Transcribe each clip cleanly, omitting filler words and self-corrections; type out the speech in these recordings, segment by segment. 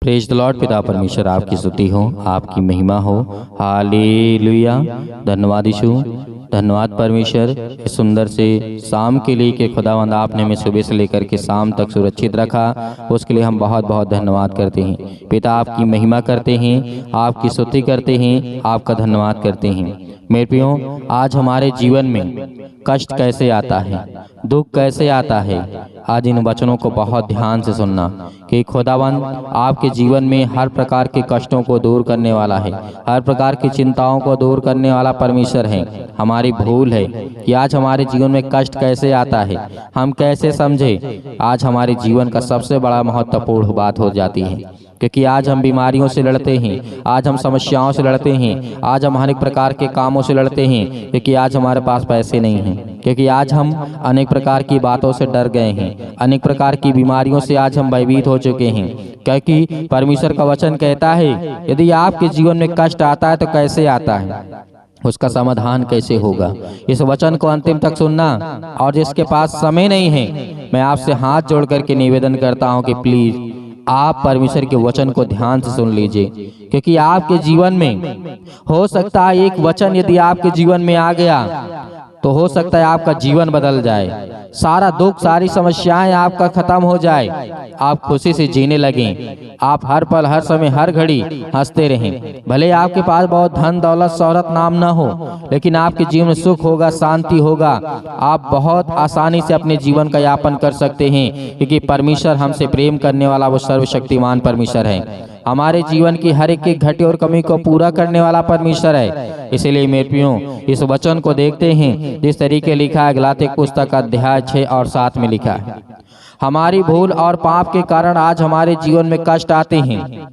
Praise the Lord. पिता परमेश्वर आपकी स्तुति हो, आपकी महिमा हो। हालेलुया। धन्यवाद यीशु, धन्यवाद परमेश्वर इस सुंदर से शाम के लिए कि खुदावंद आपने हमें सुबह से लेकर के शाम तक सुरक्षित रखा, उसके लिए हम बहुत बहुत धन्यवाद करते हैं। पिता आपकी महिमा करते हैं, आपकी स्तुति करते हैं, आपका धन्यवाद करते हैं। मेरे प्रियो, आज हमारे जीवन में कष्ट कैसे आता है, दुख कैसे आता है, आज इन वचनों को बहुत ध्यान से सुनना कि खुदावंद आपके जीवन में हर प्रकार के कष्टों को दूर करने वाला है, हर प्रकार की चिंताओं को दूर करने वाला परमेश्वर है। हमारी भूल है कि आज हमारे जीवन में कष्ट कैसे आता है, हम कैसे समझे। आज हमारे जीवन का सबसे बड़ा महत्वपूर्ण बात हो जाती है, क्योंकि आज हम बीमारियों से लड़ते हैं, आज हम समस्याओं से लड़ते हैं, आज हम अनेक प्रकार के कामों से लड़ते हैं, क्योंकि आज हमारे पास पैसे नहीं हैं, क्योंकि आज हम अनेक प्रकार की बातों से डर गए हैं, अनेक प्रकार की बीमारियों से आज हम भयभीत हो चुके हैं। क्योंकि परमेश्वर का वचन कहता है यदि आपके जीवन में कष्ट आता है तो कैसे आता है, उसका समाधान कैसे होगा। इस वचन को अंतिम तक सुनना। और जिसके पास समय नहीं है, मैं आपसे हाथ जोड़ करके निवेदन करता हूँ कि प्लीज आप परमेश्वर के वचन को ध्यान से सुन लीजिए, क्योंकि आपके जीवन में हो सकता है एक वचन यदि आपके जीवन में आ गया तो हो सकता है आपका जीवन बदल जाए, सारा दुख सारी समस्याएं आपका खत्म हो जाए, आप खुशी से जीने लगें, आप हर पल हर समय हर घड़ी हंसते रहें। भले आपके पास बहुत धन दौलत शोहरत नाम न हो, लेकिन आपके जीवन में सुख होगा, शांति होगा, आप बहुत आसानी से अपने जीवन का यापन कर सकते हैं, क्योंकि परमेश्वर हमसे प्रेम करने वाला वो सर्वशक्तिमान परमेश्वर है। हमारे जीवन की हर एक घटी और कमी को पूरा करने वाला परमेश्वर है। इसलिए मेरे प्रियो, इस वचन को देखते हैं जिस तरीके लिखा है गलाती पुस्तक का अध्याय 6 और 7 में लिखा है, हमारी भूल और पाप के कारण आज हमारे जीवन में कष्ट आते हैं।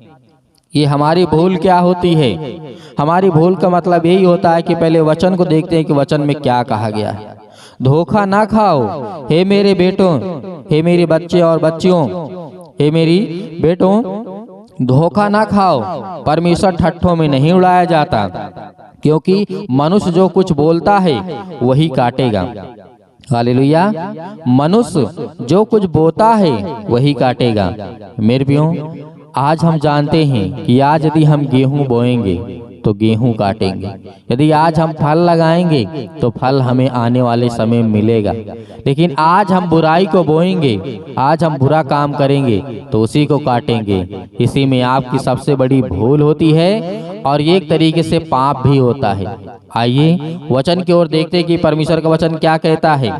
ये हमारी भूल क्या होती है? हमारी भूल का मतलब यही होता है कि पहले वचन को देखते हैं कि वचन में क्या कहा गया है। धोखा ना खाओ हे मेरे बेटों, हे मेरे बच्चे और बच्चियों, हे मेरी बेटों, धोखा ना खाओ। परमेश्वर ठट्ठों में नहीं उड़ाया जाता, क्योंकि मनुष्य जो कुछ बोलता है वही काटेगा। हालेलुया। मनुष्य जो कुछ बोता है वही काटेगा। मेरे प्रियो, आज हम जानते हैं कि आज यदि हम गेहूं बोएंगे तो गेहूं काटेंगे, यदि आज हम फल लगाएंगे तो फल हमें आने वाले समय में मिलेगा। लेकिन आज हम बुराई को बोएंगे, आज हम बुरा काम करेंगे तो उसी को काटेंगे। इसी में आपकी सबसे बड़ी भूल होती है और एक तरीके से पाप भी होता है। आइए वचन की ओर देखते हैं कि परमेश्वर का वचन क्या कहता है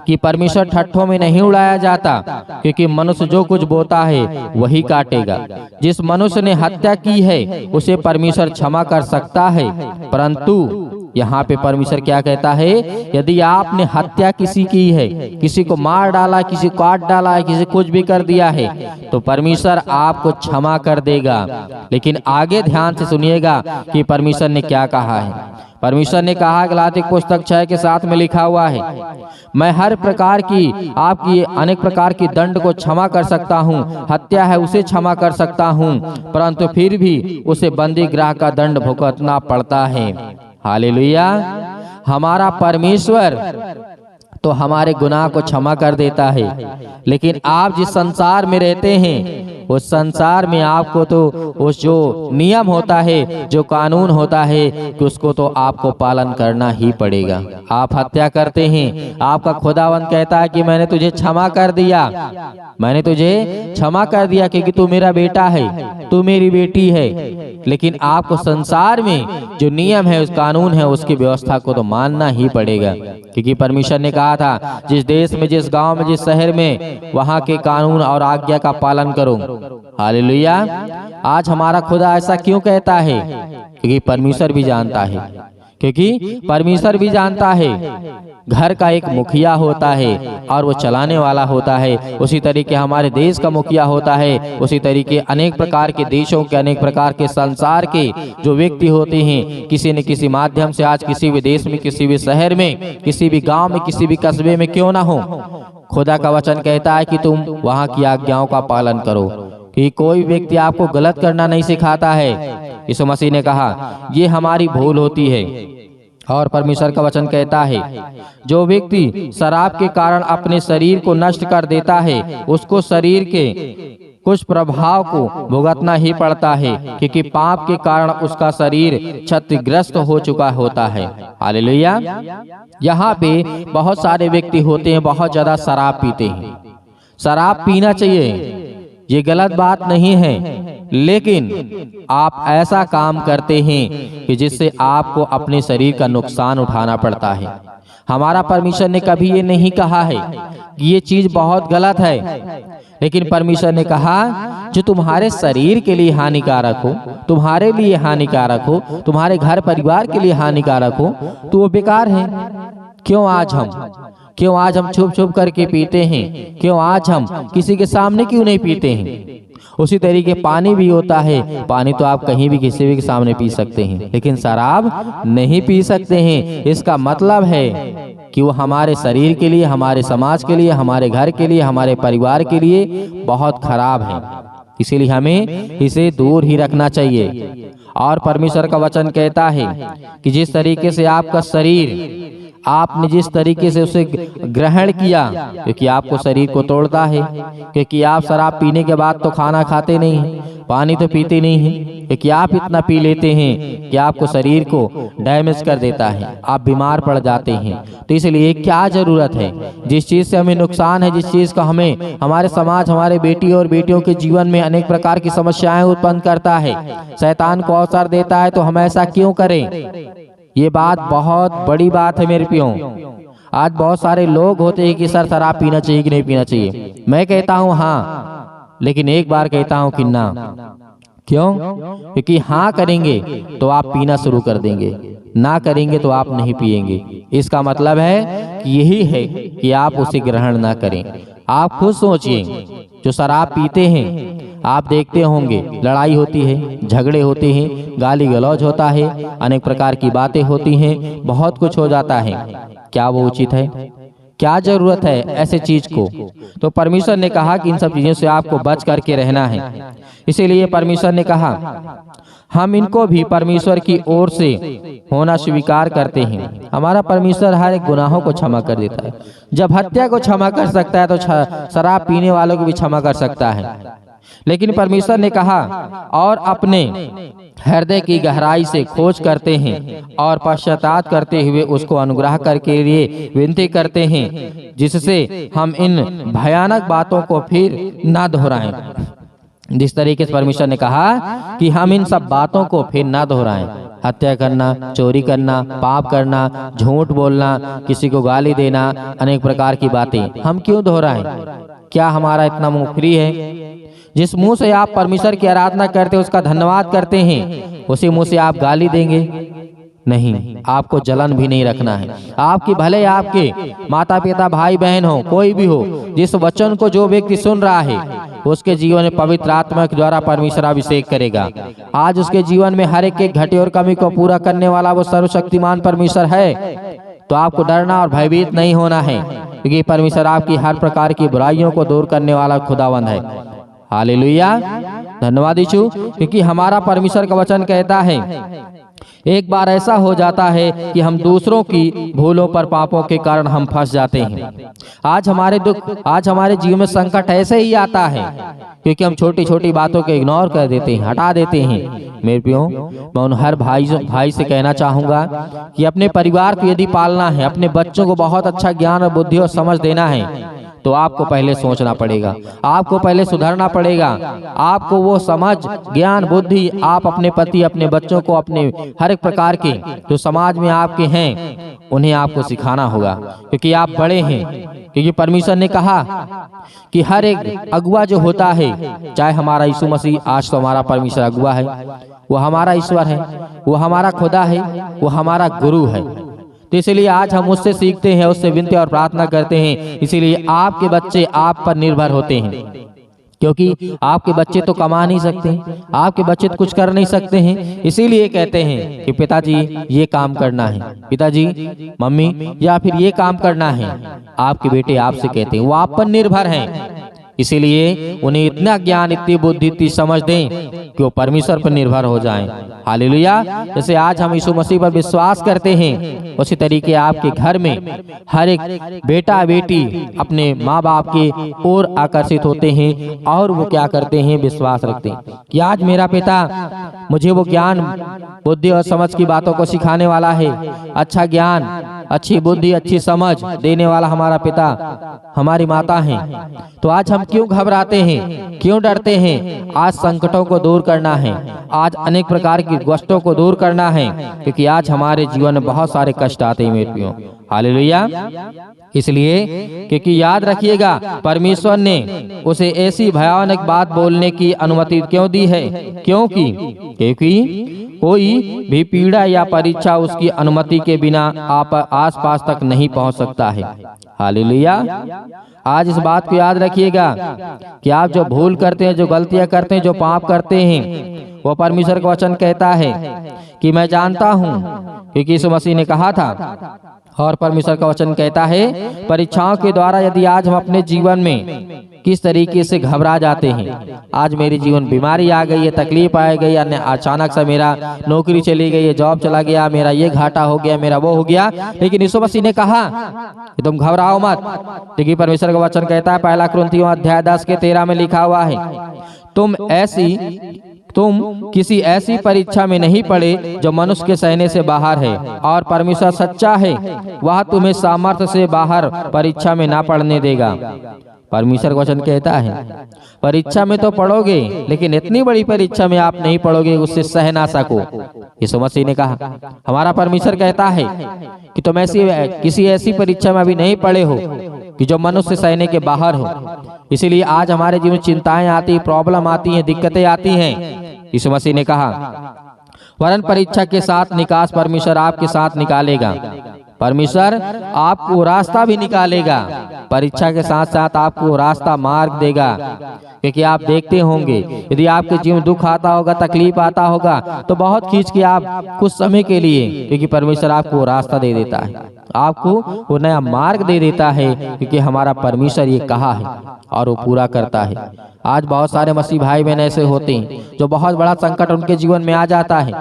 कि परमेश्वर ठट्ठों में नहीं उड़ाया जाता, क्योंकि मनुष्य जो कुछ बोता है वही काटेगा। जिस मनुष्य ने हत्या की है उसे परमेश्वर क्षमा कर सकता है, परंतु यहाँ पे परमेश्वर क्या कहता है, यदि आपने हत्या किसी की है, किसी को मार डाला, किसी को काट डाला है, किसी कुछ भी कर दिया है, तो परमेश्वर आपको क्षमा कर देगा। लेकिन आगे ध्यान से सुनिएगा कि परमेश्वर ने क्या कहा है। परमेश्वर ने कहा गलाती पुस्तक 6 के 7 में लिखा हुआ है, मैं हर प्रकार की आपकी अनेक प्रकार की दंड को क्षमा कर सकता हूँ, हत्या है उसे क्षमा कर सकता हूँ, परंतु फिर भी उसे बंदी गृह का दंड भुगतना पड़ता है। हालेलुया। हमारा परमेश्वर तो हमारे गुनाह को क्षमा कर देता है, लेकिन आप जिस संसार में रहते हैं उस संसार में आपको तो उस जो नियम होता है, जो कानून होता है, कि उसको तो आपको पालन करना ही पड़ेगा। आप हत्या करते हैं, आपका खुदावंद कहता है कि मैंने तुझे क्षमा कर दिया, मैंने तुझे क्षमा कर दिया क्योंकि तू मेरा बेटा है, तू मेरी बेटी है। लेकिन आपको संसार में जो नियम है, उस कानून है, उसकी व्यवस्था को तो मानना ही पड़ेगा, क्योंकि परमेश्वर ने कहा था जिस देश में, जिस गांव में, जिस शहर में, वहां के कानून और आज्ञा का पालन करो। हालेलुया। आज हमारा खुदा ऐसा क्यों कहता है? क्योंकि परमेश्वर भी जानता है, क्योंकि परमेश्वर भी जानता है घर का एक मुखिया होता है और वो चलाने वाला होता है। उसी तरीके हमारे देश का मुखिया होता है, उसी तरीके अनेक प्रकार के देशों के, अनेक प्रकार के संसार के जो व्यक्ति होते हैं, किसी न किसी माध्यम से आज किसी भी देश में, किसी भी शहर में, किसी भी गांव में, किसी भी कस्बे में क्यों ना हो, खुदा का वचन कहता है कि तुम वहां की आज्ञाओं का पालन करो, कि कोई व्यक्ति आपको गलत करना नहीं सिखाता है। यीशु मसीह ने कहा ये हमारी भूल होती है। और परमेश्वर का वचन कहता है जो व्यक्ति शराब के कारण अपने शरीर को नष्ट कर देता है, उसको शरीर के कुछ प्रभाव को भुगतना ही पड़ता है, क्योंकि पाप के कारण उसका शरीर क्षतिग्रस्त हो चुका होता है। हालेलुया। यहाँ पे बहुत सारे व्यक्ति होते हैं, बहुत ज्यादा शराब पीते हैं। शराब पीना चाहिए, ये गलत बात नहीं है, लेकिन आप ऐसा काम करते हैं कि जिससे आपको अपने शरीर का नुकसान उठाना पड़ता है। हमारा परमेश्वर ने कभी ये नहीं कहा है कि ये चीज बहुत गलत है, लेकिन परमेश्वर ने कहा जो तुम्हारे शरीर के लिए हानिकारक हो, तुम्हारे लिए हानिकारक हो, तुम्हारे घर परिवार के लिए हानिकारक हो, तो वो बेकार है। क्यों आज हम छुप छुप करके पीते हैं? क्यों आज हम किसी के सामने क्यों नहीं पीते हैं? उसी तरीके पानी भी होता है। पानी तो आप कहीं भी किसी भी के सामने पी सकते हैं, लेकिन शराब नहीं पी सकते हैं। इसका मतलब है कि वो हमारे शरीर के लिए, हमारे समाज के लिए, हमारे घर के लिए, हमारे परिवार के लिए बहुत खराब है। इसीलिए हमें इसे दूर ही रखना चाहिए। और परमेश्वर का वचन कहता है कि जिस तरीके से आपका शरीर, आपने जिस तरीके से उसे ग्रहण किया, क्योंकि आपको शरीर को तोड़ता है, क्योंकि आप शराब पीने के बाद तो खाना खाते नहीं हैं, पानी तो पीते नहीं हैं, क्योंकि आप इतना पी लेते हैं कि आपको शरीर को डैमेज कर देता है, आप बीमार पड़ जाते हैं। तो इसलिए क्या जरूरत है, जिस चीज से हमें नुकसान है, जिस चीज का हमें हमारे समाज, हमारे बेटी और बेटियों के जीवन में अनेक प्रकार की समस्याएं उत्पन्न करता है, शैतान को अवसर देता है, तो हम ऐसा क्यों करें? ये बात बहुत बड़ी बात है मेरे प्रियो। आज बहुत सारे लोग होते हैं कि सर शराब पीना चाहिए कि नहीं पीना चाहिए। मैं कहता हूँ हाँ, लेकिन एक बार कहता हूँ कि ना। क्यों? क्योंकि हाँ करेंगे तो आप पीना शुरू कर देंगे, ना करेंगे तो आप नहीं पिएंगे। इसका मतलब है कि यही है कि आप उसे ग्रहण ना करें। आप खुद सोचिए, जो शराब पीते हैं, आप देखते होंगे लड़ाई होती है, झगड़े होते हैं, गाली गलौज होता है, अनेक प्रकार की बातें होती हैं, बहुत कुछ हो जाता है। क्या वो उचित है? क्या जरूरत है ऐसे चीज को? तो परमेश्वर ने कहा कि इन सब चीजों से आपको बच करके रहना है। इसीलिए परमेश्वर ने कहा हम इनको भी परमेश्वर की ओर से होना स्वीकार करते हैं। हमारा परमेश्वर हर एक गुनाहों को क्षमा कर देता है। जब हत्या को क्षमा कर सकता है, तो शराब पीने वालों को भी क्षमा कर सकता है। लेकिन परमेश्वर ने कहा और अपने हृदय की गहराई से खोज करते हैं और पश्चाताप करते हुए उसको अनुग्रह करके लिए विनती करते हैं, जिससे हम इन भयानक बातों को फिर ना दोहराएं। जिस तरीके से परमेश्वर ने कहा कि हम इन सब बातों को फिर ना दोहराएं, हत्या करना, चोरी करना, पाप करना, झूठ बोलना, किसी को गाली देना, अनेक प्रकार की बातें हम क्यों दोहराएं? क्या हमारा इतना मुंह फ्री है? जिस मुंह से आप परमेश्वर की आराधना करते हैं, उसका धन्यवाद करते हैं, उसी मुंह से आप गाली देंगे? नहीं, आपको जलन भी नहीं रखना है। आपकी भले आपके माता पिता, भाई बहन हो, कोई भी हो, जिस वचन को जो व्यक्ति सुन रहा है, उसके जीवन में पवित्र आत्मा के द्वारा परमेश्वर अभिषेक करेगा। आज उसके जीवन में हर एक घटे और कमी को पूरा करने वाला वो सर्वशक्तिमान परमेश्वर है। तो आपको डरना और भयभीत नहीं होना है, क्योंकि परमेश्वर आपकी हर प्रकार की बुराइयों को दूर करने वाला खुदावंद है। हालेलुया, धन्यवाद यीशु। क्योंकि हमारा परमेश्वर का वचन कहता है, एक बार ऐसा हो जाता है कि हम दूसरों की भूलों पर, पापों के कारण हम फंस जाते हैं। आज हमारे दुख, आज हमारे जीवन में संकट ऐसे ही आता है क्योंकि हम छोटी छोटी बातों को इग्नोर कर देते हैं, हटा देते हैं। मेरे प्रियो, मैं उन हर भाई से कहना चाहूंगा कि अपने परिवार को यदि पालना है, अपने बच्चों को बहुत अच्छा ज्ञान और बुद्धि और समझ देना है, तो आपको पहले सोचना पड़ेगा, आपको पहले सुधरना पड़ेगा। आपको वो समझ, ज्ञान, बुद्धि आप अपने पति, अपने बच्चों को, अपने हर एक प्रकार के जो समाज में आपके हैं, उन्हें आपको सिखाना होगा, क्योंकि आप बड़े हैं। क्योंकि परमेश्वर ने कहा कि हर एक अगुआ जो होता है, चाहे हमारा यीशु मसीह, आज तो हमारा परमेश्वर अगुआ है, वो हमारा ईश्वर है, वो हमारा खुदा है, वो हमारा गुरु है। तो इसलिए आज हम उससे सीखते हैं, उससे विनती और प्रार्थना करते हैं। इसीलिए आपके बच्चे आप पर निर्भर होते हैं, क्योंकि आपके बच्चे तो कमा नहीं सकते, आपके बच्चे तो कुछ कर नहीं सकते हैं। इसीलिए कहते हैं कि पिताजी ये काम करना है, पिताजी, मम्मी, या फिर ये काम करना है। आपके बेटे आपसे कहते हैं, वो आप पर निर्भर हैं। इसीलिए उन्हें इतना ज्ञान, इतनी बुद्धि, इतनी समझ दें कि वो परमेश्वर पर निर्भर हो जाएं। हालेलुया। जैसे आज हम यीशु मसीह पर विश्वास करते हैं, उसी तरीके आपके घर में हर एक बेटा बेटी अपने माँ बाप के ओर आकर्षित होते हैं और वो क्या करते हैं, विश्वास रखते हैं कि आज मेरा पिता मुझे वो ज्ञान बुद्धि और समझ की बातों को सिखाने वाला है। अच्छा ज्ञान, अच्छी बुद्धि, अच्छी समझ देने वाला हमारा पिता, हमारी माता है। तो आज हम क्यों घबराते हैं, क्यों डरते हैं? आज संकटों को दूर करना है, आज अनेक प्रकार की कष्टों को दूर करना है, क्योंकि आज हमारे जीवन में बहुत सारे कष्ट आते हैं मेरे प्रियो। हालेलुया। इसलिए क्योंकि याद रखिएगा, परमेश्वर ने उसे ऐसी भयानक बात बोलने की अनुमति क्यों दी है? क्योंकि कोई भी पीड़ा या परीक्षा उसकी अनुमति के बिना आप आसपास तक नहीं पहुंच सकता है। हालेलुया। आज इस बात को याद रखिएगा कि आप जो भूल करते हैं, जो गलतियां करते हैं, जो पाप करते हैं, वो परमेश्वर का वचन कहता है कि मैं जानता हूं, क्योंकि यीशु मसीह ने कहा था। और परमेश्वर का वचन कहता है, परीक्षाओं के द्वारा यदि आज हम अपने जीवन में किस तरीके से घबरा जाते हैं, आज मेरे जीवन बीमारी आ गई है, तकलीफ आ गई, अन्य अचानक से मेरा नौकरी चली गई है, जॉब चला गया, मेरा ये घाटा हो गया, मेरा वो हो गया, लेकिन यीशु मसीह ने कहा कि तुम घबराओ मत। क्योंकि परमेश्वर का वचन कहता है, पहला कुरिन्थियों अध्याय 10 के 13 में लिखा हुआ है, तुम किसी ऐसी परीक्षा में नहीं पड़े जो मनुष्य के सहने से बाहर है, और परमेश्वर सच्चा है, वह तुम्हें सामर्थ्य से बाहर परीक्षा में ना पड़ने देगा। परमेश्वर का वचन कहता है, परीक्षा में तो पढ़ोगे, लेकिन इतनी बड़ी परीक्षा में आप नहीं पढ़ोगे उससे सह ना सको। यीशु मसीह ने कहा, हमारा परमेश्वर कहता है कि तुम किसी ऐसी परीक्षा में अभी नहीं पढ़े हो कि जो मनुष्य सहने के बाहर हो। इसीलिए आज हमारे जीवन चिंताएं आती, प्रॉब्लम आती हैं, दिक्कतें आती हैं। यीशु मसीह ने कहा, वरन परीक्षा के साथ निकास परमेश्वर आपके साथ निकालेगा। परमेश्वर आपको रास्ता भी निकालेगा, परीक्षा के साथ साथ आपको रास्ता मार्ग देगा। क्योंकि आप देखते होंगे, यदि आपके जीवन दुख आता होगा, तकलीफ आता होगा, तो बहुत खींच के आप कुछ समय के लिए, क्योंकि परमेश्वर आपको रास्ता दे देता है, आपको वो नया मार्ग दे देता है, क्योंकि हमारा परमेश्वर ये कहा है और वो पूरा करता है। आज बहुत सारे मसीह भाई बहन ऐसे होते हैं जो बहुत बड़ा संकट उनके जीवन में आ जाता है,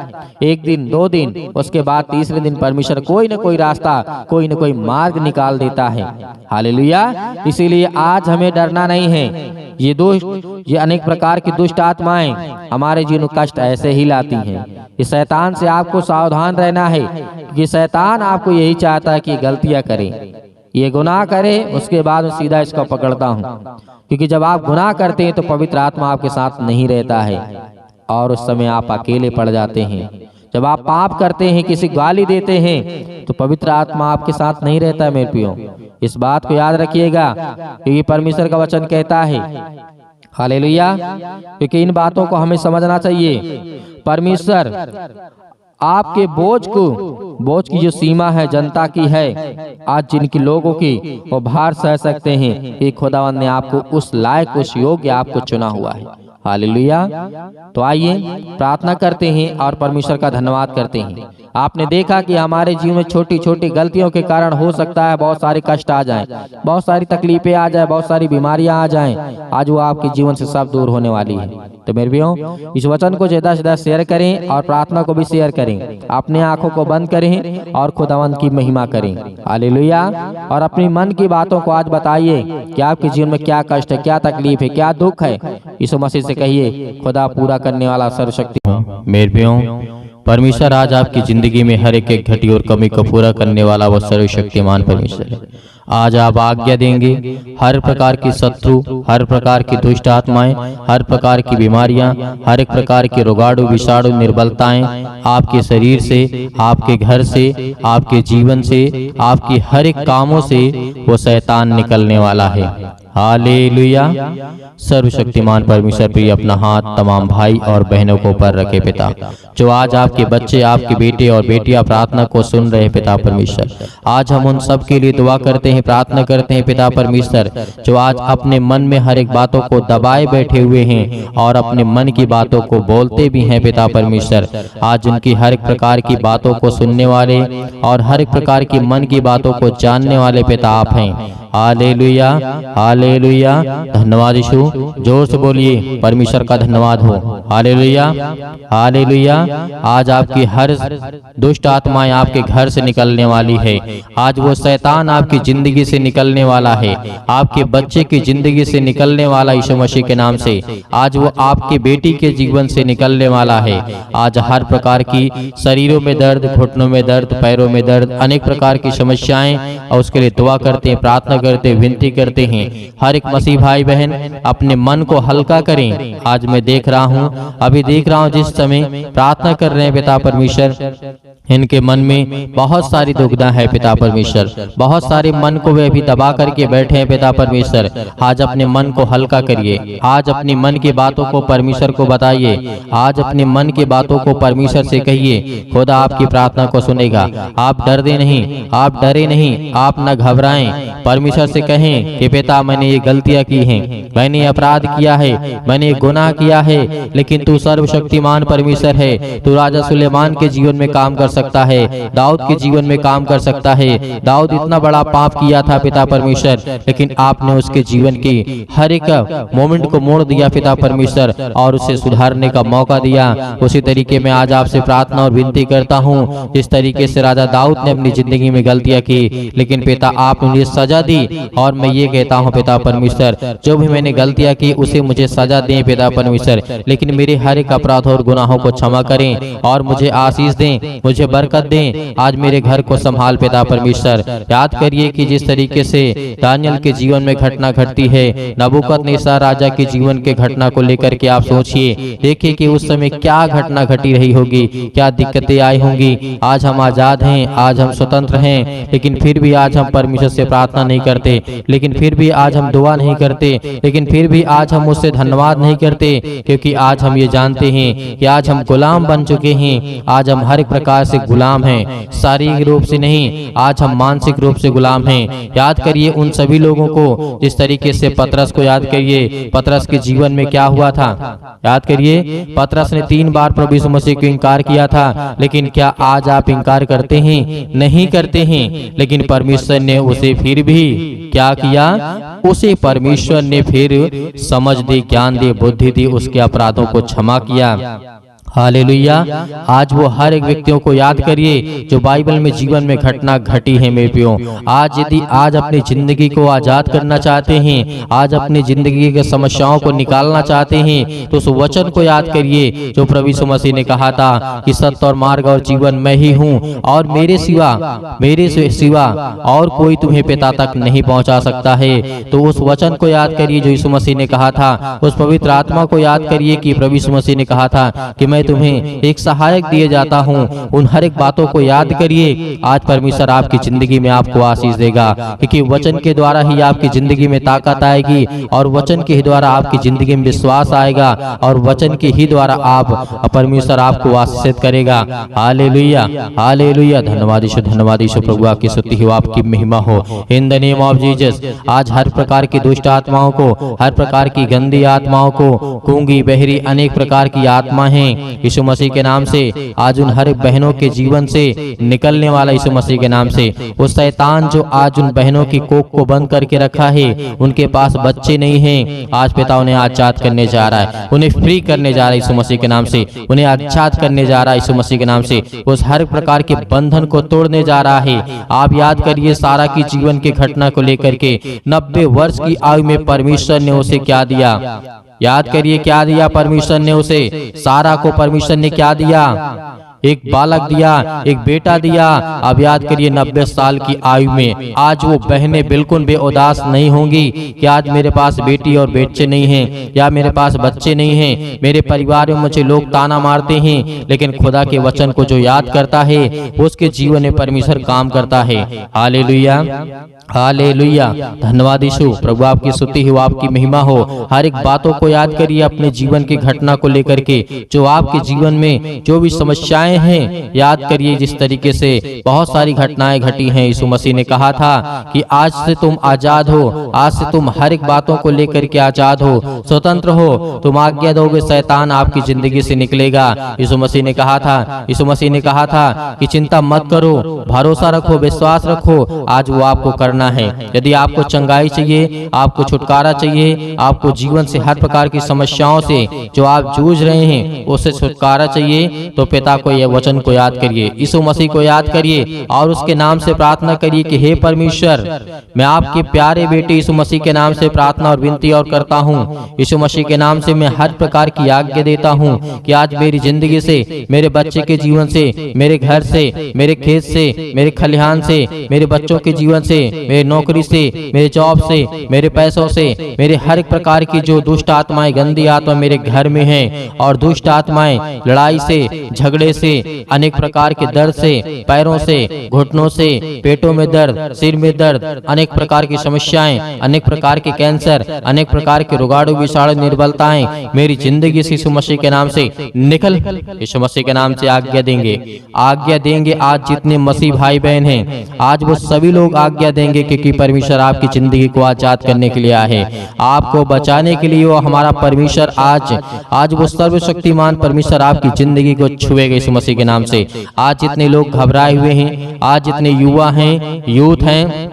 एक दिन, 2 दिन, उसके बाद तीसरे दिन परमेश्वर कोई न कोई रास्ता, कोई न कोई मार्ग निकाल देता है। हालेलुया। इसीलिए आज हमें डरना नहीं है। ये अनेक प्रकार की दुष्ट आत्माएं हमारे जीवन में कष्ट ऐसे ही लाती हैं। इस शैतान से आपको सावधान रहना है, कि शैतान आपको यही चाहता है कि गलतियां करें, ये गुनाह करे, उसके बाद मैं सीधा इसको पकड़ता हूँ। क्योंकि जब आप गुनाह करते हैं तो पवित्र आत्मा आपके साथ नहीं रहता है और उस समय आप अकेले पड़ जाते हैं। जब आप पाप करते हैं, किसी गाली देते हैं, तो पवित्र आत्मा आपके साथ नहीं रहता है मेरे प्रियो। इस बात को याद रखिएगा, क्योंकि परमेश्वर का वचन कहता है। हालेलुया। क्योंकि इन बातों को हमें समझना चाहिए। परमेश्वर आपके बोझ की जो सीमा है जनता की है, आज जिनकी लोगों की वो भार सह सकते हैं, एक खुदावंद ने आपको उस लायक, उस योग्य आपको चुना हुआ है। हालेलुया। तो आइए प्रार्थना करते हैं और परमेश्वर का धन्यवाद करते हैं। आपने देखा कि हमारे जीवन में छोटी छोटी गलतियों के कारण हो सकता है बहुत सारे कष्ट आ जाएं, बहुत सारी तकलीफें आ जाएं, बहुत सारी बीमारियां आ जाएं। आज वो आपके जीवन से सब दूर होने वाली है। तो मेरे भाइयों, इस वचन को ज्यादा से ज्यादा शेयर करें और प्रार्थना को भी शेयर करें। अपने आंखों को बंद करें और खुदावंद की महिमा करें। हालेलुया। और अपनी मन की बातों को आज बताइए कि आपके जीवन में क्या कष्ट है, क्या तकलीफ है, क्या दुख है। यीशु मसीह से कहिए, खुदा पूरा करने वाला सर्वशक्ति। मेरे भाइयों, परमेश्वर आज आपकी जिंदगी में हर एक घटी और कमी को पूरा करने वाला वो सर्वशक्तिमान परमेश्वर है। आज आप आज्ञा देंगे, हर प्रकार की शत्रु, हर प्रकार की दुष्ट आत्माएं, हर प्रकार की बीमारियां, हर एक प्रकार की रोगाणु, विषाणु, निर्बलताएं आपके शरीर से, आपके घर से, आपके जीवन से, आपकी हर एक कामों से वो शैतान निकलने वाला है। हालेलुया। सर्वशक्तिमान परमेश्वर पे अपना हाथ तमाम भाई और बहनों को ऊपर रखे पिता, जो आज आपके बच्चे, आपके बेटे और बेटियां प्रार्थना को सुन रहे पिता परमेश्वर। आज हम उन सब के लिए दुआ करते हैं, प्रार्थना करते हैं पिता परमेश्वर, जो आज अपने मन में हर एक बातों को दबाए बैठे हुए हैं और अपने मन की बातों को बोलते भी हैं पिता परमेश्वर। आज उनकी हर एक प्रकार की बातों को सुनने वाले और हर एक प्रकार की मन की बातों को जानने वाले पिता आप हैं। Hallelujah, hallelujah. धन्यवाद यीशु। जोर से बोलिए, परमेश्वर का धन्यवाद हो। Hallelujah, hallelujah. आज आपकी हर दुष्ट आत्माएं आपके घर से निकलने वाली है। आज वो शैतान आपकी जिंदगी से निकलने वाला है, आपके बच्चे की जिंदगी से निकलने वाला यीशु मसीह के नाम से। आज वो आपके बेटी के जीवन से निकलने वाला है। आज हर प्रकार की शरीरों में दर्द, घुटनों में दर्द, पैरों में दर्द, अनेक प्रकार की समस्याएं, और उसके लिए दुआ करते हैं, प्रार्थना करते हैं, विनती करते हैं। हर एक मसीह भाई बहन अपने मन को हल्का करें। आज मैं देख रहा हूँ, अभी देख रहा हूँ, जिस समय प्रार्थना कर रहे हैं पिता परमेश्वर, इनके मन में बहुत सारी दुविधा है पिता परमेश्वर। बहुत सारे मन को वे अभी दबा करके बैठे हैं पिता परमेश्वर। आज अपने मन को हल्का करिए। आज अपनी मन की बातों को परमेश्वर को बताइए। आज अपने मन की बातों को परमेश्वर से कहिए, खुदा आपकी प्रार्थना को सुनेगा। आप डरते नहीं, आप डरे नहीं, आप न घबराएं। परमेश्वर से कहें कि पिता मैंने ये गलतियां की हैं, मैंने अपराध किया है, मैंने गुनाह किया है, लेकिन तू सर्वशक्तिमान परमेश्वर है। तू राजा सुलेमान के जीवन में काम कर सकता है, दाऊद के जीवन में काम कर सकता है। दाऊद इतना बड़ा पाप किया था पिता परमेश्वर, लेकिन आपने उसके जीवन की हर एक मोमेंट को मोड़ दिया पिता परमेश्वर, और उसे सुधारने का मौका दिया। उसी तरीके में आज आपसे प्रार्थना और विनती करता हूँ, जिस तरीके से राजा दाऊद ने अपनी जिंदगी में गलतियां की, लेकिन पिता आपने मुझे सजा दी। और मैं ये कहता हूँ पिता परमेश्वर, जो भी मैंने गलतियां की उसे मुझे सजा दें पिता परमेश्वर, लेकिन मेरे हर एक अपराध और गुनाहों को क्षमा करें और मुझे आशीष दें, मुझे बरकत दें। आज मेरे घर को संभाल पिता परमेश्वर। याद करिए कि जिस तरीके से दानियल के जीवन में घटना घटती है, नबूकदनेस्सर राजा के जीवन के घटना को लेकर के आप सोचिए, देखिए कि उस समय क्या घटना घटी रही होगी, क्या दिक्कतें आई होंगी। आज हम आजाद हैं, आज हम स्वतंत्र हैं, लेकिन फिर भी आज हम परमेश्वर से प्रार्थना नहीं करते, लेकिन फिर भी आज हम दुआ नहीं करते, लेकिन फिर भी आज हम उससे धन्यवाद नहीं करते, क्योंकि आज हम ये जानते हैं कि आज हम गुलाम बन चुके हैं। आज हम हर एक प्रकार से गुलाम हैं, शारीरिक रूप से नहीं, आज हम मानसिक रूप से गुलाम हैं। याद करिए उन सभी लोगों को, जिस तरीके से पतरस को याद करिए, पतरस के जीवन में क्या हुआ था। याद करिए, पतरस ने 3 बार प्रभु यीशु मसीह को इनकार किया था, लेकिन क्या आज आप इनकार करते हैं? नहीं करते हैं। लेकिन परमेश्वर ने उसे फिर भी क्या किया? उसे परमेश्वर ने फिर समझ दी, ज्ञान दी, बुद्धि दी, उसके अपराधों को क्षमा किया। हालेलुया। आज वो हर एक व्यक्तियों को याद करिए जो बाइबल में जीवन में घटना घटी है मेरे प्रियो। आज यदि आज अपनी जिंदगी को आजाद करना चाहते हैं, आज अपनी जिंदगी के समस्याओं को निकालना चाहते हैं, तो उस वचन को याद करिए जो प्रभु यीशु मसीह ने कहा था कि सत्य और मार्ग और जीवन मैं ही हूँ, और मेरे सिवा और कोई तुम्हें पिता तक नहीं पहुँचा सकता है। तो उस वचन को याद करिए जो यीशु मसीह ने कहा था। उस पवित्र आत्मा को याद करिए कि प्रभु यीशु मसीह ने कहा था कि मैं तुम्हें एक सहायक दिए जाता हूँ। उन हर एक बातों को याद करिए। आज परमेश्वर आपकी जिंदगी में आपको आशीष देगा, क्योंकि वचन के द्वारा ही आपकी जिंदगी में ताकत आएगी, और वचन के ही द्वारा आपकी जिंदगी में विश्वास आएगा, और वचन के ही द्वारा आप परमेश्वर आपको आशीषित करेगा। Hallelujah, hallelujah. धन्यवाद यीशु, धन्यवाद यीशु। प्रभु आपकी स्तुति हो, आपकी महिमा हो। In the name of Jesus. आज हर प्रकार की दुष्ट आत्माओं को, हर प्रकार की गंदी आत्माओं को, गूंगी, बहरी, अनेक प्रकार की आत्मा हैं, यीशु मसीह के नाम से आज उन हर बहनों के जीवन से निकलने वाला यीशु मसीह के नाम से। वो शैतान जो आज उन बहनों की कोख को बंद करके रखा है, उनके पास बच्चे नहीं हैं, आज पिता उन्हें आजाद करने जा रहा है, उन्हें फ्री करने जा रहा है यीशु मसीह के नाम से, उन्हें आजाद करने जा रहा है यीशु मसीह के नाम से। उस हर प्रकार के बंधन को तोड़ने जा रहा है। आप याद करिए सारा की जीवन की घटना को लेकर के 90 वर्ष की आयु में परमेश्वर ने उसे क्या दिया? याद करिए क्या दिया परमेश्वर ने उसे? सारा को परमेश्वर ने क्या दिया? एक बालक दिया, एक बेटा दिया। अब याद करिए 90 साल की आयु में आज वो बहनें बिल्कुल बेउदास नहीं होंगी कि आज मेरे पास बेटी और बच्चे नहीं हैं, या मेरे पास बच्चे नहीं हैं, मेरे परिवार में मुझे लोग ताना मारते हैं, लेकिन खुदा के वचन को जो याद करता है उसके जीवन में परमेश्वर काम करता है। Hallelujah, hallelujah. धन्यवाद यीशु। प्रभु आपकी स्तुति हो, आपकी महिमा हो। हर एक बातों को याद करिए अपने जीवन की घटना को लेकर के, जो आपके जीवन में जो भी समस्याएं हैं, याद करिए जिस तरीके से बहुत सारी घटनाएं घटी हैं। यीशु मसीह ने कहा था कि आज से तुम आजाद हो, आज से तुम हर एक बातों को लेकर के आजाद हो, स्वतंत्र हो। तुम आज्ञा दोगे, शैतान आपकी जिंदगी से निकलेगा। यीशु मसीह ने कहा था, यीशु मसीह ने कहा था कि चिंता मत करो, भरोसा रखो, विश्वास रखो। आज वो आपको करना करना है। यदि आपको चंगाई चाहिए, आपको छुटकारा चाहिए, आपको जीवन से हर प्रकार की समस्याओं से जो आप जूझ रहे हैं उससे छुटकारा चाहिए, तो पिता को यह वचन को याद करिए, यीशु मसीह को याद करिए और उसके नाम से प्रार्थना करिए कि हे परमेश्वर, मैं आपके प्यारे बेटे यीशु मसीह के नाम से प्रार्थना और विनती और करता हूँ। यीशु मसीह के नाम से मैं हर प्रकार की आज्ञा देता हूँ कि आज मेरी जिंदगी से, मेरे बच्चे के जीवन से, मेरे घर से, मेरे खेत से, मेरे खलिहान से, मेरे बच्चों के जीवन से, मेरे नौकरी से, मेरे जॉब से, मेरे पैसों से, मेरे हर एक प्रकार की जो दुष्ट आत्माएं, गंदी आत्मा मेरे घर में हैं और दुष्ट आत्माएं लड़ाई से, झगड़े से, अनेक प्रकार के दर्द से, पैरों से, घुटनों से, पेटों में दर्द, सिर में दर्द, अनेक प्रकार की समस्याएं, अनेक प्रकार के कैंसर, अनेक प्रकार के रोगाणु विषाणु निर्बलताएं मेरी जिंदगी से यीशु मसीह के नाम से निकल, यीशु मसीह के नाम से आज्ञा देंगे। आज जितने मसीह भाई बहन हैं, आज वो सभी लोग आज्ञा देंगे, क्योंकि परमेश्वर आपकी जिंदगी को आजाद करने के लिए आया है, आपको बचाने के लिए। वो हमारा परमेश्वर आज वो सर्वशक्तिमान परमेश्वर आपकी जिंदगी को छुएगा यीशु मसीह के नाम से। आज जितने लोग घबराए हुए हैं, आज जितने युवा हैं, यूथ हैं,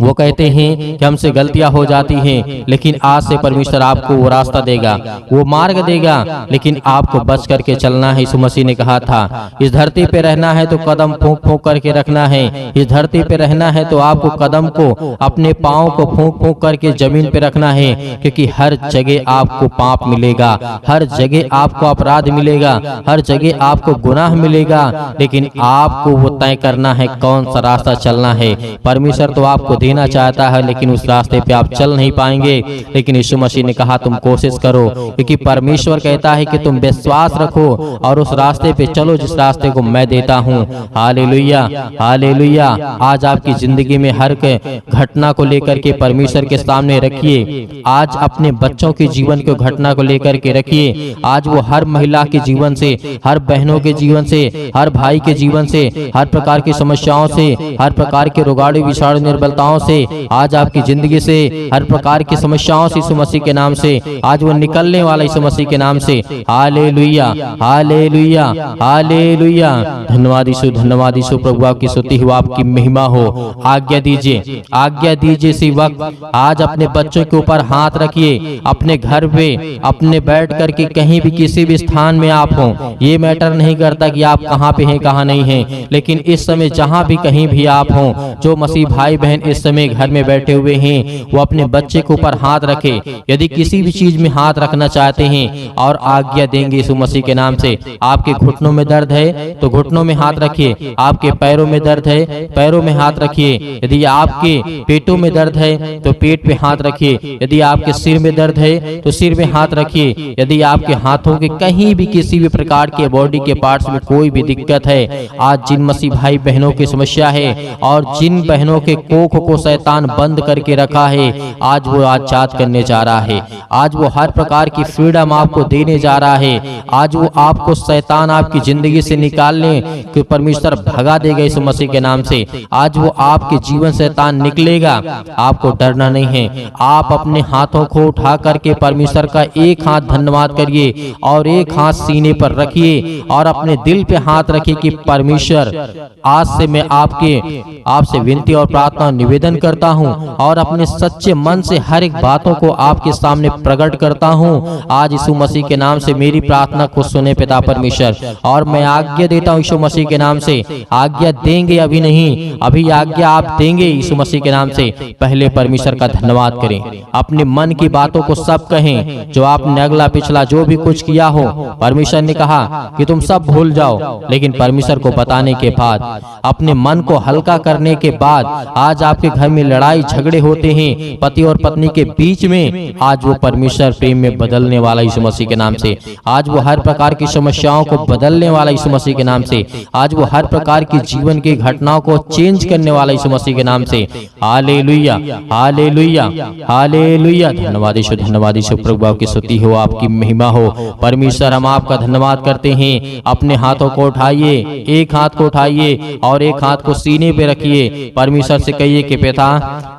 वो कहते हैं कि हमसे गलतियां हो जाती हैं, लेकिन आज से परमेश्वर आपको वो रास्ता देगा, वो मार्ग देगा, लेकिन आपको बच करके चलना है। यीशु मसीह ने कहा था, इस धरती पे रहना है तो कदम फूंक फूंक करके रखना है। इस धरती पे रहना है तो आपको कदम को, अपने पाँव को फूंक फूंक करके जमीन पे रखना है, क्योंकि हर जगह आपको पाप मिलेगा, हर जगह आपको अपराध मिलेगा, हर जगह आपको गुनाह मिलेगा, लेकिन आपको वो तय करना है कौन सा रास्ता चलना है। परमेश्वर तो आपको देना चाहता है, लेकिन उस रास्ते पे आप चल नहीं पाएंगे, लेकिन यीशु मसीह ने कहा तुम कोशिश करो, क्योंकि परमेश्वर कहता है कि तुम विश्वास रखो और उस रास्ते पे चलो जिस रास्ते को मैं देता हूँ। Hallelujah, hallelujah. आज आपकी जिंदगी में हर घटना को लेकर के परमेश्वर के सामने रखिए। आज अपने बच्चों के जीवन को घटना को लेकर के रखिए। आज वो हर महिला के जीवन से, हर बहनों के जीवन से, हर भाई के जीवन से, हर प्रकार की समस्याओं से, हर प्रकार के रोगाणु विषाणु निर्बलताओं से, आज आपकी जिंदगी से, हर प्रकार की समस्याओं से यीशु मसीह के नाम से आज वो निकलने वाला यीशु मसीह के नाम से। Hallelujah, hallelujah, hallelujah. धन्यवाद यीशु, धन्यवाद यीशु। प्रभु आपकी स्तुति हो, आपकी महिमा हो। आज्ञा दीजिए, आज्ञा दीजिए। इसी वक्त आज अपने बच्चों के ऊपर हाथ रखिए, अपने घर पे, अपने बैठ करके कहीं भी किसी भी स्थान में आप हो, ये मैटर नहीं करता कि आप कहाँ पे हैं कहाँ नहीं हैं, लेकिन इस समय जहाँ भी कहीं भी आप हो, जो मसीह भाई बहन इस समय घर में बैठे हुए हैं, वो अपने बच्चे के ऊपर हाथ रखे। यदि किसी भी चीज में हाथ रखना चाहते हैं और आज्ञा देंगे यीशु मसीह के नाम से। आपके घुटनों में दर्द है तो घुटनों में हाथ रखिए, आपके पैरों में दर्द है पैरों में हाथ रखिए, यदि आपके पेटों में दर्द है तो पेट पे हाथ रखिए, यदि आपके सिर में दर्द है तो सिर में हाथ रखिए, यदि आपके हाथों के कहीं भी किसी भी प्रकार के बॉडी के पार्ट्स में कोई भी दिक्कत है, आज जिन मसीह भाई बहनों की समस्या है और जिन बहनों के कोख को शैतान बंद करके रखा है, आज वो आजाद करने जा रहा है। आज वो हर प्रकार की फ्रीडम आपको देने जा रहा है। आज वो आपको शैतान आपकी जिंदगी से निकालने के परमेश्वर भगा देगा यीशु मसीह के नाम से। आज वो आपके जीवन शैतान निकलेगा, आपको डरना नहीं है। आप अपने हाथों को उठा करके परमेश्वर का एक हाथ धन्यवाद करिए और एक हाथ सीने पर रखिए और अपने दिल पे हाथ रखिए कि परमेश्वर आज से मैं आपसे विनती और प्रार्थना निवेदन करता हूं और अपने सच्चे मन से हर एक बातों को आपके सामने प्रकट करता हूं। आज यीशु मसीह के नाम से मेरी प्रार्थना को सुने पिता परमेश्वर, और मैं आज्ञा देता हूं यीशु मसीह के नाम से। आज्ञा देंगे, अभी नहीं, अभी आज्ञा आप देंगे यीशु मसीह के नाम से। पहले परमेश्वर का धन्यवाद करें, अपने मन की बातों को सब कहें, जो आपने अगला पिछला जो भी कुछ किया हो। परमेश्वर ने कहा कि तुम सब भूल जाओ, लेकिन परमेश्वर को बताने के बाद, अपने मन को हल्का करने के बाद, आज आपके घर में लड़ाई झगड़े होते हैं पति और पत्नी के बीच में, आज वो परमेश्वर प्रेम में बदलने वाला यीशु मसीह के नाम से। आज वो हर प्रकार की समस्याओं को बदलने वाला यीशु मसीह के नाम से। आज वो हर प्रकार की जीवन की घटनाओं को चेंज करने वाला यीशु मसीह के नाम से। Hallelujah, hallelujah, hallelujah. धन्यवाद यीशु, धन्यवाद यीशु। प्रभु आपकी स्तुति हो, आपकी महिमा हो। परमेश्वर हम आपका धन्यवाद करते हैं। अपने हाथों को उठाइए, एक हाथ को उठाइए और एक हाथ को सीने पे रखिए। परमेश्वर से कहिए कि पिता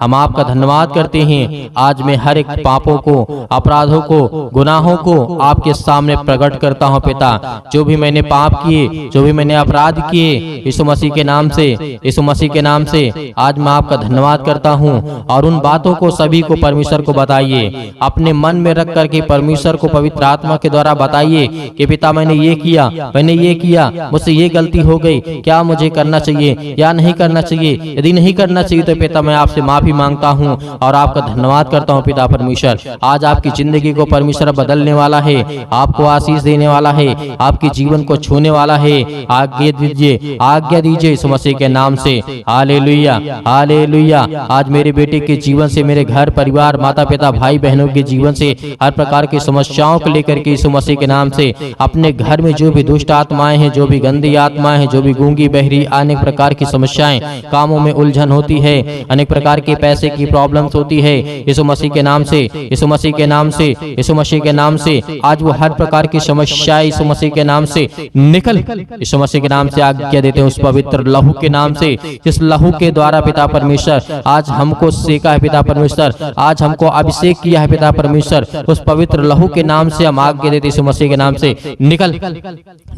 हम आपका धन्यवाद करते हैं। आज मैं हर एक पापों को, अपराधों को, गुनाहों को आपके सामने प्रकट करता हूँ पिता। जो भी मैंने पाप किए, जो भी मैंने अपराध किए, यीशु मसीह के नाम से, यीशु मसीह के नाम से आज मैं आपका धन्यवाद करता हूँ। और उन बातों को सभी को परमेश्वर को बताइए, अपने मन में रख करके परमेश्वर को पवित्र आत्मा के द्वारा बताइए कि पिता मैंने ये किया, मैंने ये किया, मुझसे ये गलती हो गई, क्या मुझे करना चाहिए या नहीं करना चाहिए। यदि नहीं करना चाहिए तो पिता मैं आपसे माफी मांगता हूँ और आपका धन्यवाद करता हूँ पिता परमेश्वर। आज आपकी जिंदगी को परमेश्वर बदलने वाला है, आपको आशीष देने वाला है, आपके जीवन को छूने वाला है। आज्ञा दीजिए, आज्ञा दीजिए यीशु मसीह के नाम से। Hallelujah, hallelujah. आज मेरे बेटे के जीवन से, मेरे घर परिवार, माता पिता, भाई बहनों के जीवन से हर प्रकार की समस्याओं को लेकर के यीशु मसीह के नाम से, अपने घर में जो भी दुष्ट आत्माएं हैं, जो भी गंदी आत्माएं हैं, जो भी गूंगी बहरी, अनेक प्रकार की समस्याएं, कामों में उलझन होती है, अनेक प्रकार के पैसे की प्रॉब्लम्स होती है, यीशु मसीह के नाम से, यीशु मसीह के नाम से, यीशु मसीह के नाम से आज वो हर प्रकार की समस्याएं यीशु मसीह के नाम से निकल, यीशु मसीह के नाम से आज्ञा देते हैं उस पवित्र लहू के नाम से, जिस लहू के द्वारा पिता परमेश्वर आज हमको सेका है पिता परमेश्वर, आज हमको अभिषेक किया है पिता परमेश्वर। उस पवित्र लहू के नाम से हम आज्ञा देते यीशु मसीह के नाम से निकल,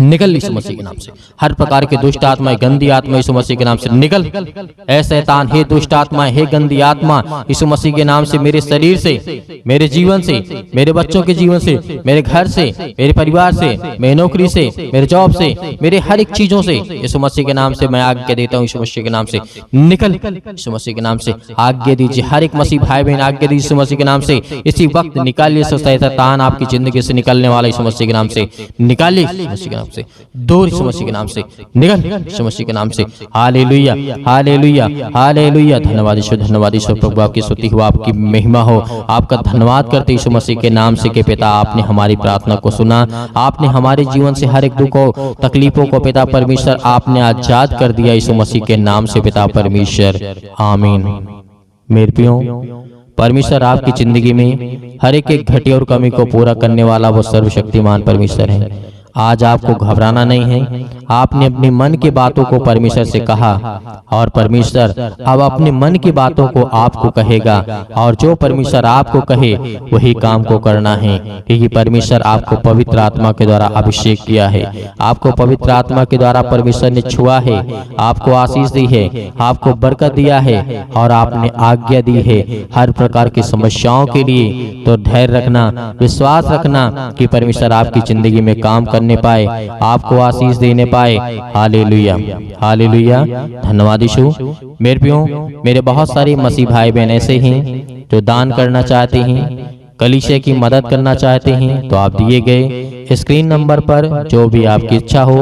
निकल यीशु मसीह के नाम से। हर प्रकार के दुष्ट आत्माएं, गंदी आत्मा यीशु मसीह के नाम से निकल। ऐ शैतान, हे दुष्ट आत्मा, हे गंदी आत्मा, यीशु मसीह के नाम से मेरे शरीर से, मेरे जीवन से, मेरे बच्चों के जीवन से, मेरे घर से, मेरे परिवार से, मेरी नौकरी से, मेरे जॉब से, मेरे हर एक चीजों से यीशु मसीह के नाम से मैं आज्ञा देता हूँ यीशु मसीह के नाम से निकल, यीशु मसीह के नाम से आज्ञा दीजिए। हर एक मसीह भाई बहन आज्ञा दीजिए यीशु मसीह के नाम से। इसी वक्त निकालिए शैतान आपकी जिंदगी से निकलने वाला यीशु मसीह के नाम से निकालिए, यीशु मसीह के नाम से दूर, यीशु मसीह के नाम से निकल, यीशु मसीह के नाम से। Hallelujah, hallelujah, hallelujah. धन्यवाद ईश्वर, धन्यवाद ईश्वर प्रभु, आपकी स्तुति हो, आपकी महिमा हो। आपका धन्यवाद करते यीशु मसीह के नाम से कि पिता आपने हमारी प्रार्थना को सुना, आपने हमारे जीवन से हर एक दुखों तकलीफों को पिता परमेश्वर आपने आजाद कर दिया यीशु मसीह के नाम से पिता परमेश्वर, आमीन। मेरे प्रियो, परमेश्वर आपकी जिंदगी में हर एक घटी और कमी को पूरा करने वाला वो सर्वशक्तिमान परमेश्वर है। आज आपको घबराना नहीं है। आपने अपने मन की बातों को परमेश्वर से कहा और परमेश्वर अब अपने मन की बातों को आपको कहेगा, और जो परमेश्वर आपको कहे वही काम को करना है, क्योंकि परमेश्वर आपको पवित्र आत्मा के द्वारा अभिषेक किया है, आपको पवित्र आत्मा के द्वारा परमेश्वर ने छुआ है, आपको आशीष दी है, आपको बरकत दिया है और आपने आज्ञा दी है हर प्रकार की समस्याओं के लिए। तो धैर्य रखना, विश्वास रखना कि परमेश्वर आपकी जिंदगी में काम करने पाए, आपको आशीष देने पाए। Hallelujah, hallelujah. धन्यवाद यीशु। मेरे प्रियो, मेरे बहुत सारे मसीह भाई बहन ऐसे हैं जो दान करना चाहते हैं, कलीसिया की मदद करना चाहते हैं, तो आप दिए गए स्क्रीन नंबर पर जो भी आपकी इच्छा हो,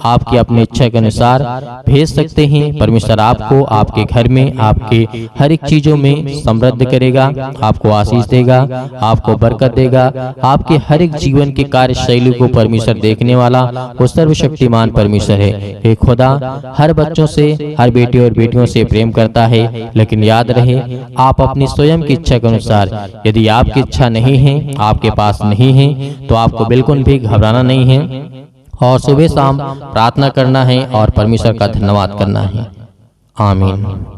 आपकी अपनी इच्छा के अनुसार भेज सकते हैं। परमेश्वर आपको आपके घर में, आपके हर एक चीजों में समृद्ध करेगा, आपको आशीष देगा, आपको बरकत देगा। आपके हर एक जीवन की कार्यशैली को परमेश्वर देखने वाला वो सर्वशक्तिमान परमेश्वर है। हे खुदा हर बच्चों से, हर बेटे और बेटियों से प्रेम करता है, लेकिन याद रहे आप अपनी स्वयं की इच्छा के अनुसार, यदि आपकी इच्छा नहीं है, आपके पास नहीं है, तो आपको बिल्कुल भी घबराना नहीं है और सुबह शाम प्रार्थना करना है और परमेश्वर का धन्यवाद करना है। आमीन।